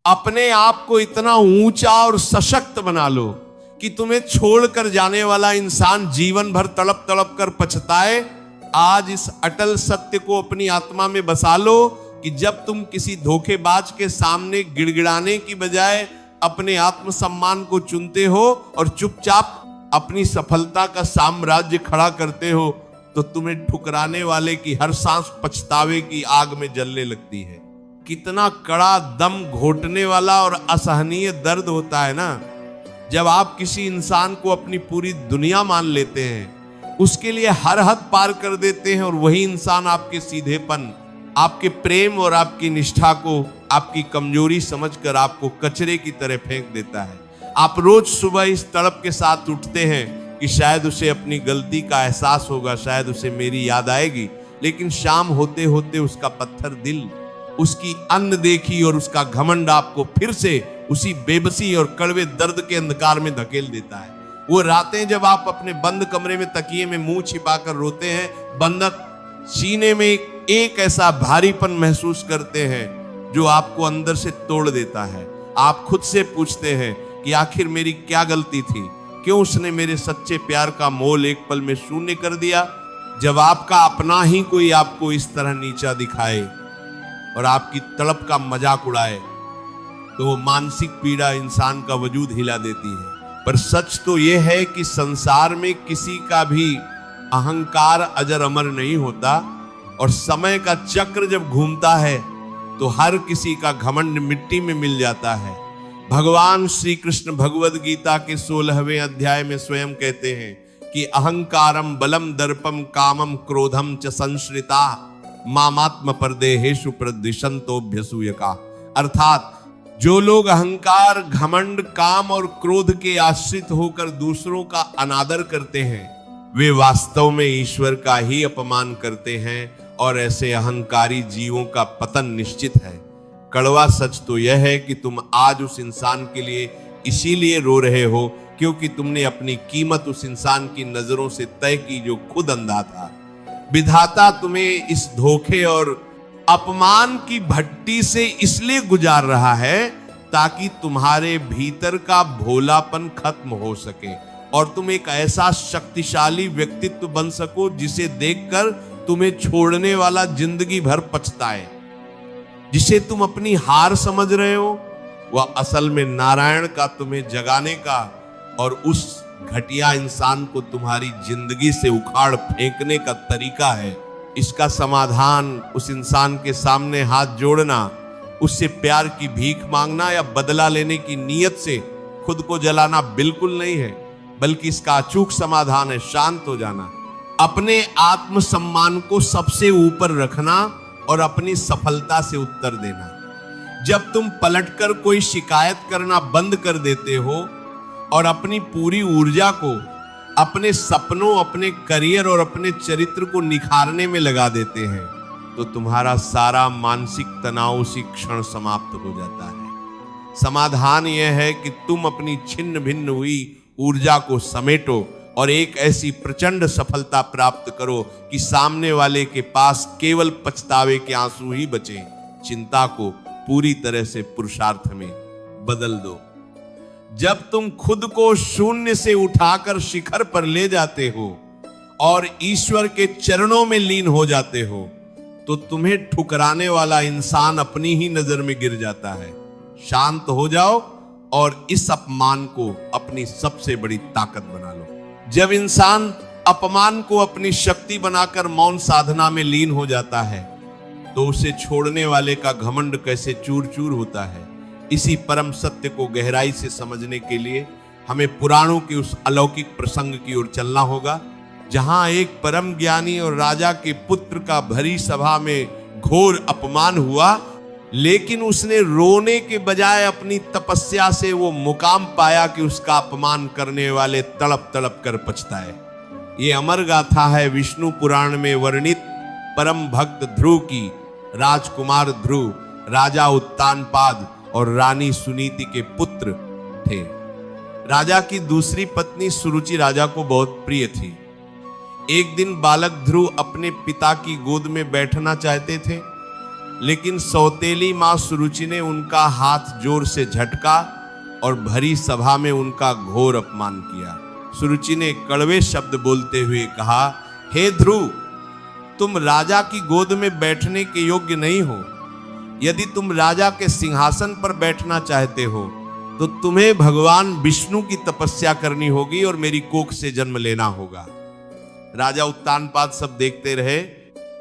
अपने आप को इतना ऊंचा और सशक्त बना लो कि तुम्हें छोड़कर जाने वाला इंसान जीवन भर तड़प तड़प कर पछताए। आज इस अटल सत्य को अपनी आत्मा में बसा लो कि जब तुम किसी धोखेबाज के सामने गिड़गिड़ाने की बजाय अपने आत्मसम्मान को चुनते हो और चुपचाप अपनी सफलता का साम्राज्य खड़ा करते हो, तो तुम्हें ठुकराने वाले की हर सांस पछतावे की आग में जलने लगती है। कितना कड़ा दम घोटने वाला और असहनीय दर्द होता है ना, जब आप किसी इंसान को अपनी पूरी दुनिया मान लेते हैं, उसके लिए हर हद पार कर देते हैं, और वही इंसान आपके सीधेपन, आपके प्रेम और आपकी निष्ठा को आपकी कमजोरी समझकर आपको कचरे की तरह फेंक देता है। आप रोज सुबह इस तड़प के साथ उठते हैं कि शायद उसे अपनी गलती का एहसास होगा, शायद उसे मेरी याद आएगी, लेकिन शाम होते होते उसका पत्थर दिल, उसकी अनदेखी और उसका घमंड आपको फिर से उसी बेबसी और कड़वे दर्द के अंधकार में धकेल देता है। वो रातें जब आप अपने बंद कमरे में तकिए में मुंह छिपाकर रोते हैं, बंधक सीने में एक ऐसा भारीपन महसूस करते हैं जो आपको अंदर से तोड़ देता है। आप खुद से पूछते हैं कि आखिर मेरी क्या गलती थी, क्यों उसने मेरे सच्चे प्यार का मोल एक पल में शून्य कर दिया। जब आपका अपना ही कोई आपको इस तरह नीचा दिखाए और आपकी तड़प का मजाक उड़ाए, तो वो मानसिक पीड़ा इंसान का वजूद हिला देती है। पर सच तो यह है कि संसार में किसी का भी अहंकार अजर अमर नहीं होता, और समय का चक्र जब घूमता है तो हर किसी का घमंड मिट्टी में मिल जाता है। भगवान श्री कृष्ण भगवद गीता के 16वें अध्याय में स्वयं कहते हैं कि अहंकारम बलम दर्पम कामम क्रोधम च संश्रिता मामात्म परदेहेषु प्रदिशंतोभ्यसूयका। अर्थात जो लोग अहंकार, घमंड, काम और क्रोध के आश्रित होकर दूसरों का अनादर करते हैं, वे वास्तव में ईश्वर का ही अपमान करते हैं, और ऐसे अहंकारी जीवों का पतन निश्चित है। कड़वा सच तो यह है कि तुम आज उस इंसान के लिए इसीलिए रो रहे हो क्योंकि तुमने अपनी कीमत उस इंसान की नजरों से तय की जो खुद अंधा था। विधाता तुम्हें इस धोखे और अपमान की भट्टी से इसलिए गुजार रहा है ताकि तुम्हारे भीतर का भोलापन खत्म हो सके और तुम एक ऐसा शक्तिशाली व्यक्तित्व बन सको जिसे देखकर तुम्हें छोड़ने वाला जिंदगी भर पछताए। जिसे तुम अपनी हार समझ रहे हो वह असल में नारायण का तुम्हें जगाने का और उस घटिया इंसान को तुम्हारी जिंदगी से उखाड़ फेंकने का तरीका है। इसका समाधान उस इंसान के सामने हाथ जोड़ना, उससे प्यार की भीख मांगना या बदला लेने की नीयत से खुद को जलाना बिल्कुल नहीं है, बल्कि इसका अचूक समाधान है शांत हो जाना, अपने आत्मसम्मान को सबसे ऊपर रखना और अपनी सफलता से उत्तर देना। जब तुम पलटकर कोई शिकायत करना बंद कर देते हो और अपनी पूरी ऊर्जा को अपने सपनों, अपने करियर और अपने चरित्र को निखारने में लगा देते हैं, तो तुम्हारा सारा मानसिक तनाव उसी क्षण समाप्त हो जाता है। समाधान यह है कि तुम अपनी छिन्न भिन्न हुई ऊर्जा को समेटो और एक ऐसी प्रचंड सफलता प्राप्त करो कि सामने वाले के पास केवल पछतावे के आंसू ही बचे। चिंता को पूरी तरह से पुरुषार्थ में बदल दो। जब तुम खुद को शून्य से उठाकर शिखर पर ले जाते हो और ईश्वर के चरणों में लीन हो जाते हो, तो तुम्हें ठुकराने वाला इंसान अपनी ही नजर में गिर जाता है। शांत हो जाओ और इस अपमान को अपनी सबसे बड़ी ताकत बना लो। जब इंसान अपमान को अपनी शक्ति बनाकर मौन साधना में लीन हो जाता है, तो उसे छोड़ने वाले का घमंड कैसे चूर चूर होता है। इसी परम सत्य को गहराई से समझने के लिए हमें पुराणों के उस अलौकिक प्रसंग की ओर चलना होगा, जहां एक परम ज्ञानी और राजा के पुत्र का भरी सभा में घोर अपमान हुआ, लेकिन उसने रोने के बजाय अपनी तपस्या से वो मुकाम पाया कि उसका अपमान करने वाले तड़प तड़प कर पछताए। ये अमर गाथा है विष्णु पुराण में वर्णित परम भक्त ध्रुव की। राजकुमार ध्रुव राजा उत्तानपाद और रानी सुनीति के पुत्र थे। राजा की दूसरी पत्नी सुरुचि राजा को बहुत प्रिय थी। एक दिन बालक ध्रुव अपने पिता की गोद में बैठना चाहते थे, लेकिन सौतेली मां सुरुचि ने उनका हाथ जोर से झटका और भरी सभा में उनका घोर अपमान किया। सुरुचि ने कड़वे शब्द बोलते हुए कहा, हे ध्रुव, तुम राजा की गोद में बैठने के योग्य नहीं हो। यदि तुम राजा के सिंहासन पर बैठना चाहते हो तो तुम्हें भगवान विष्णु की तपस्या करनी होगी और मेरी कोख से जन्म लेना होगा। राजा उत्तानपाद सब देखते रहे,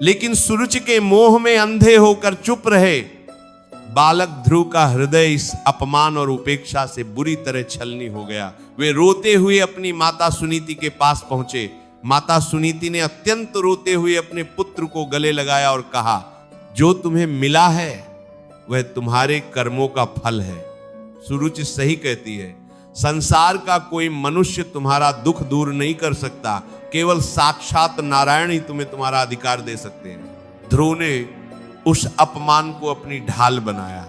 लेकिन सुरुचि के मोह में अंधे होकर चुप रहे। बालक ध्रुव का हृदय इस अपमान और उपेक्षा से बुरी तरह छलनी हो गया। वे रोते हुए अपनी माता सुनीति के पास पहुंचे। माता सुनीति ने अत्यंत रोते हुए अपने पुत्र को गले लगाया और कहा, जो तुम्हें मिला है वह तुम्हारे कर्मों का फल है। सुरुचि सही कहती है, संसार का कोई मनुष्य तुम्हारा दुख दूर नहीं कर सकता, केवल साक्षात नारायण ही तुम्हें तुम्हारा अधिकार दे सकते हैं। ध्रुव ने उस अपमान को अपनी ढाल बनाया।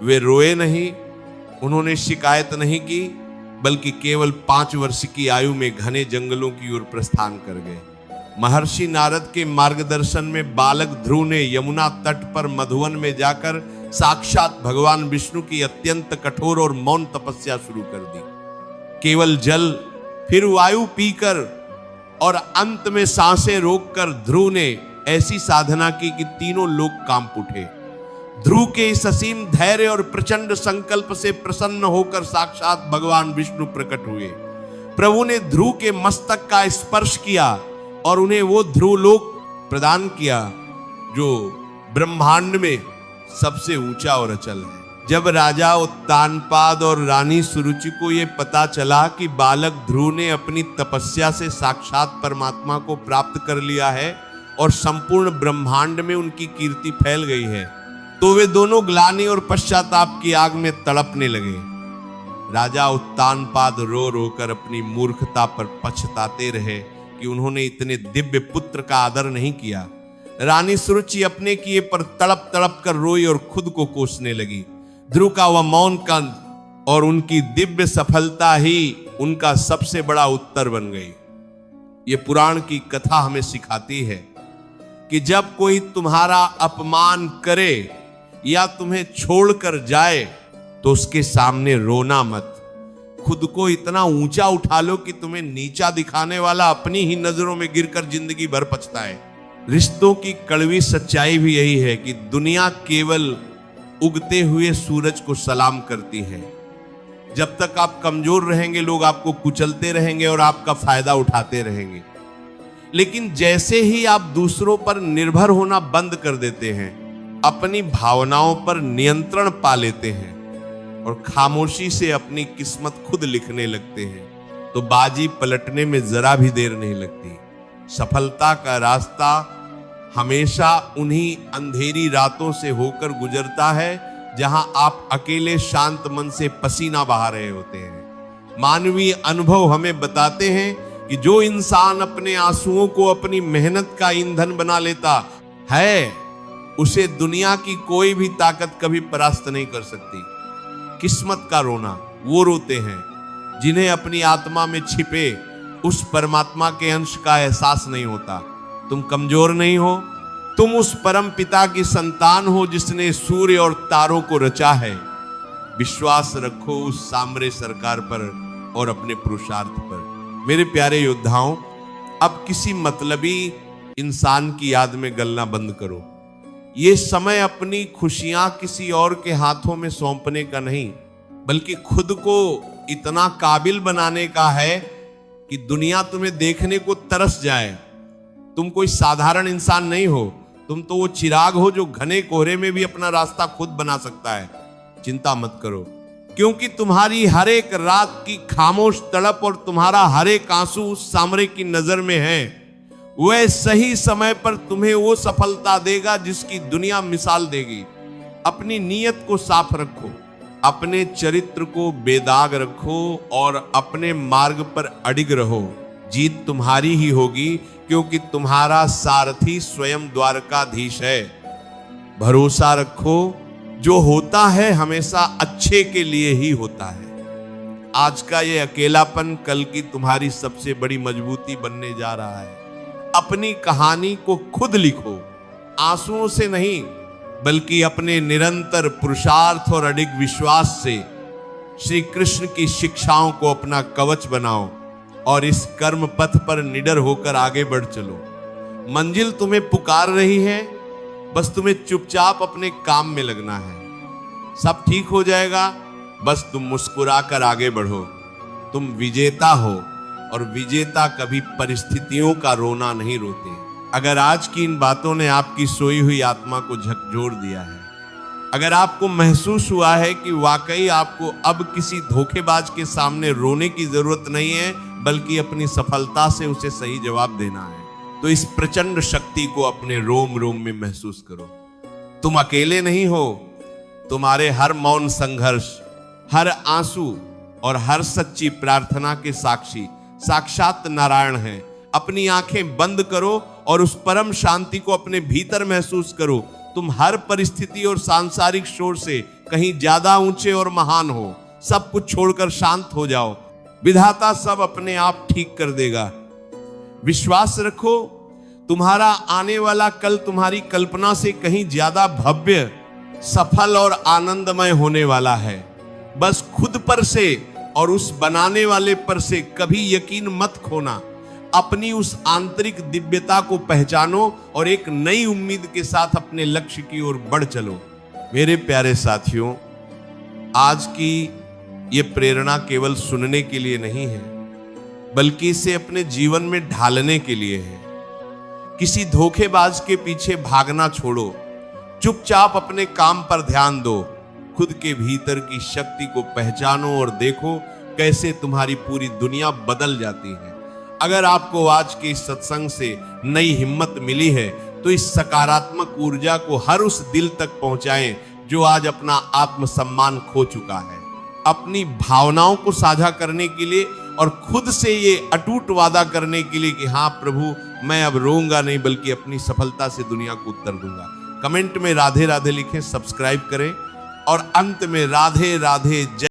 वे रोए नहीं, उन्होंने शिकायत नहीं की, बल्कि केवल 5 वर्ष की आयु में घने जंगलों की ओर प्रस्थान कर गए। महर्षि नारद के मार्गदर्शन में बालक ध्रुव ने यमुना तट पर मधुवन में जाकर साक्षात भगवान विष्णु की अत्यंत कठोर और मौन तपस्या शुरू कर दी। केवल जल, फिर वायु पीकर और अंत में सांसें रोककर ध्रुव ने ऐसी साधना की कि तीनों लोग कांप उठे। ध्रुव के इस असीम धैर्य और प्रचंड संकल्प से प्रसन्न होकर साक्षात भगवान विष्णु प्रकट हुए। प्रभु ने ध्रुव के मस्तक का स्पर्श किया और उन्हें वो ध्रुवलोक प्रदान किया जो ब्रह्मांड में सबसे ऊंचा और अचल है। जब राजा उत्तानपाद और रानी सुरुचि को यह पता चला कि बालक ध्रुव ने अपनी तपस्या से साक्षात परमात्मा को प्राप्त कर लिया है और संपूर्ण ब्रह्मांड में उनकी कीर्ति फैल गई है, तो वे दोनों ग्लानि और पश्चाताप की आग में तड़पने लगे। राजा उत्तानपाद रो रो कर अपनी मूर्खता पर पछताते रहे कि उन्होंने इतने दिव्य पुत्र का आदर नहीं किया। रानी सुरुचि अपने किए पर तड़प तड़प कर रोई और खुद को कोसने लगी। ध्रुव का वह मौन कंद और उनकी दिव्य सफलता ही उनका सबसे बड़ा उत्तर बन गई। ये पुराण की कथा हमें सिखाती है कि जब कोई तुम्हारा अपमान करे या तुम्हें छोड़कर जाए तो उसके सामने रोना मत। खुद को इतना ऊंचा उठा लो कि तुम्हें नीचा दिखाने वाला अपनी ही नजरों में गिरकर जिंदगी भर पछताए। रिश्तों की कड़वी सच्चाई भी यही है कि दुनिया केवल उगते हुए सूरज को सलाम करती है। जब तक आप कमजोर रहेंगे लोग आपको कुचलते रहेंगे और आपका फायदा उठाते रहेंगे। लेकिन जैसे ही आप दूसरों पर निर्भर होना बंद कर देते हैं, अपनी भावनाओं पर नियंत्रण पा लेते हैं और खामोशी से अपनी किस्मत खुद लिखने लगते हैं, तो बाजी पलटने में जरा भी देर नहीं लगती। सफलता का रास्ता हमेशा उन्हीं अंधेरी रातों से होकर गुजरता है जहां आप अकेले शांत मन से पसीना बहा रहे होते हैं। मानवीय अनुभव हमें बताते हैं कि जो इंसान अपने आंसुओं को अपनी मेहनत का ईंधन बना लेता है, उसे दुनिया की कोई भी ताकत कभी परास्त नहीं कर सकती। किस्मत का रोना वो रोते हैं जिन्हें अपनी आत्मा में छिपे उस परमात्मा के अंश का एहसास नहीं होता। तुम कमजोर नहीं हो, तुम उस परम पिता की संतान हो जिसने सूर्य और तारों को रचा है। विश्वास रखो उस सामरे सरकार पर और अपने पुरुषार्थ पर। मेरे प्यारे योद्धाओं, अब किसी मतलबी इंसान की याद में गलना बंद करो। ये समय अपनी खुशियां किसी और के हाथों में सौंपने का नहीं, बल्कि खुद को इतना काबिल बनाने का है कि दुनिया तुम्हें देखने को तरस जाए। तुम कोई साधारण इंसान नहीं हो, तुम तो वो चिराग हो जो घने कोहरे में भी अपना रास्ता खुद बना सकता है। चिंता मत करो, क्योंकि तुम्हारी हर एक रात की खामोश तड़प और तुम्हारा हर एक आंसू उस सामरे की नजर में है। वह सही समय पर तुम्हें वो सफलता देगा जिसकी दुनिया मिसाल देगी। अपनी नीयत को साफ रखो, अपने चरित्र को बेदाग रखो और अपने मार्ग पर अडिग रहो। जीत तुम्हारी ही होगी, क्योंकि तुम्हारा सारथी स्वयं द्वारकाधीश है। भरोसा रखो, जो होता है हमेशा अच्छे के लिए ही होता है। आज का ये अकेलापन कल की तुम्हारी सबसे बड़ी मजबूती बनने जा रहा है। अपनी कहानी को खुद लिखो, आंसुओं से नहीं, बल्कि अपने निरंतर पुरुषार्थ और अडिग विश्वास से श्री कृष्ण की शिक्षाओं को अपना कवच बनाओ और इस कर्म पथ पर निडर होकर आगे बढ़ चलो। मंजिल तुम्हें पुकार रही है, बस तुम्हें चुपचाप अपने काम में लगना है। सब ठीक हो जाएगा, बस तुम मुस्कुराकर आगे बढ़ो। तुम विजेता हो और विजेता कभी परिस्थितियों का रोना नहीं रोते। अगर आज की इन बातों ने आपकी सोई हुई आत्मा को झकझोर दिया है, अगर आपको महसूस हुआ है कि वाकई आपको अब किसी धोखेबाज के सामने रोने की जरूरत नहीं है, बल्कि अपनी सफलता से उसे सही जवाब देना है, तो इस प्रचंड शक्ति को अपने रोम रोम में महसूस करो। तुम अकेले नहीं हो। तुम्हारे हर मौन संघर्ष, हर आंसू और हर सच्ची प्रार्थना के साक्षी साक्षात नारायण हैं। अपनी आंखें बंद करो और उस परम शांति को अपने भीतर महसूस करो। तुम हर परिस्थिति और सांसारिक शोर से कहीं ज्यादा ऊंचे और महान हो। सब कुछ छोड़कर शांत हो जाओ। विधाता सब अपने आप ठीक कर देगा। विश्वास रखो, तुम्हारा आने वाला कल तुम्हारी कल्पना से कहीं ज्यादा भव्य, सफल और आनंदमय होने वाला है। बस खुद पर से और उस बनाने वाले पर से कभी यकीन मत खोना। अपनी उस आंतरिक दिव्यता को पहचानो और एक नई उम्मीद के साथ अपने लक्ष्य की ओर बढ़ चलो। मेरे प्यारे साथियों, आज की ये प्रेरणा केवल सुनने के लिए नहीं है, बल्कि इसे अपने जीवन में ढालने के लिए है। किसी धोखेबाज के पीछे भागना छोड़ो, चुपचाप अपने काम पर ध्यान दो। खुद के भीतर की शक्ति को पहचानो और देखो कैसे तुम्हारी पूरी दुनिया बदल जाती है। अगर आपको आज के इस सत्संग से नई हिम्मत मिली है, तो इस सकारात्मक ऊर्जा को हर उस दिल तक पहुंचाएं जो आज अपना आत्मसम्मान खो चुका है। अपनी भावनाओं को साझा करने के लिए और खुद से ये अटूट वादा करने के लिए कि हाँ प्रभु, मैं अब रोऊंगा नहीं, बल्कि अपनी सफलता से दुनिया को उत्तर दूंगा। कमेंट में राधे राधे लिखें, सब्सक्राइब करें और अंत में राधे राधे जय।